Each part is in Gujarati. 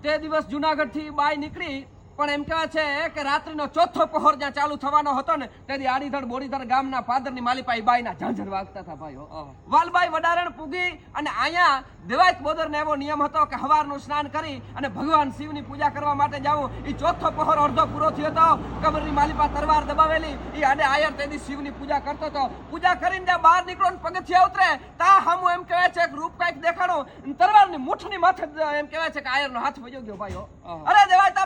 તે દિવસ જુનાગઢથી બાઈ નીકળી પણ એમ કહેવાય છે કે રાત્રિનો ચોથો પહોર જ્યાં ચાલુ થવાનો હતો ને તેથી આડીધડ બોડીધડ ગામના પાદરની માલિપા બાઈના ઝાંઝર વાગતા હતા ભાઈઓ. વાલબાઈ વડારણ પૂગી અને અહીંયા દેવાયત બોદરને એવો નિયમ હતો કે સવારનું સ્નાન કરી અને ભગવાન શિવની પૂજા કરવા માટે જાવું. એ ચોથો પહોર અડધો પૂરો થયો હતો. કમરની માલિપા તરવાર દબાવેલી એ આડે આયર તેથી શિવની પૂજા કરતો હતો. પૂજા કરીને જ્યાં બહાર નીકળો ને પગથિયા ઉતરે તા હામું એમ કહેવાય છે કે રૂપ કાંઈક દેખાણું તરવારની મુઠની માથે એમ કહેવાય છે કે આયરનો હાથ વજો ગયો ભાઈઓ. અરે દેવાયત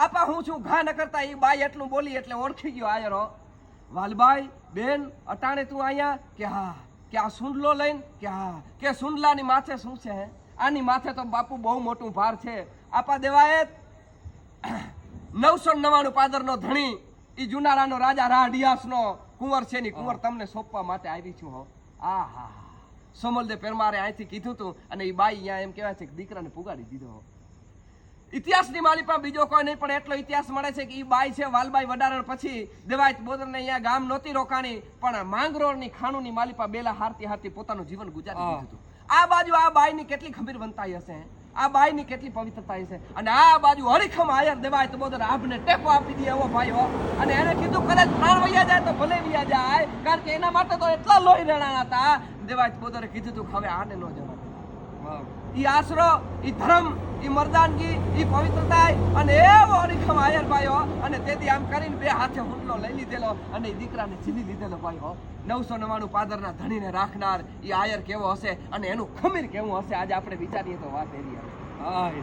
આપા હું છું ઘા ન કરતા. એ બાઈ એટલું બોલી એટલે ઓળખી ગયો આયરો. વાલબાઈ બેન અટાણે તું અહીંયા કે હા કે આ સુંડલો લઈને કે હા કે સુંડલાની માથે શું છે? આની માથે તો બાપુ બહુ મોટું ભાર છે. આપા દેવાયત 999 પાદરનો ધણી ઈ જુનારાનો રાજા રાડિયાસનો કુંવર છે ની કુંવર તમને સોંપવા માટે આવી છું. હો આ હા સોમલદે પરમારે અહીંથી કીધું તું અને એ બાઈ અહીંયા એમ કહેવાય છે કે દીકરાને પુગાડી દીધો. ઇતિહાસની માલિપા બીજો કોઈ નહીં પણ એટલો ઇતિહાસ મળે છે કે ઈ બાઈ છે વાલબાઈ વડારણ પછી દેવાયત બોદરને અહીંયા ગામ નહોતી રોકાણી પણ માંગરોળની ખાણુની માલિપા બેલા હારતી હારતી પોતાનું જીવન ગુજારી દીધું હતું. આ બાજુ આ બાઈની કેટલી ખમીર બનતાઈ હશે, આ બાઈની કેટલી પવિત્રતા હશે અને આ બાજુ હરીખમ આયર દેવાયત બોદર આભને ટેકો આપી દે એવો ભાઈ હો. અને એને કીધું કદાચ પ્રાણ વૈયા જાય તો ભલે વૈયા જાય કારણ કે એના માટે તો એટલા લોહી રેડાણા હતા. દેવાયત બોદરે કીધું તું હવે આને ન જવા. ઈ આશરો, ઈ ધર્મ, ઈ મર્દાનગી, ઈ પવિત્રતા અને એવો હરીખમ આયર ભાઈઓ. અને તેથી આમ કરીને બે હાથે હુંડલો લઈ લીધેલો અને ઈ દીકરાને ઝીલી લીધેલો ભાઈઓ. 999 પાદરના ધણીને રાખનાર ઈ આયર કેવો હશે અને એનું ખમીર કેવું હશે આજે આપણે વિચારીએ તો વાત એવી આવે.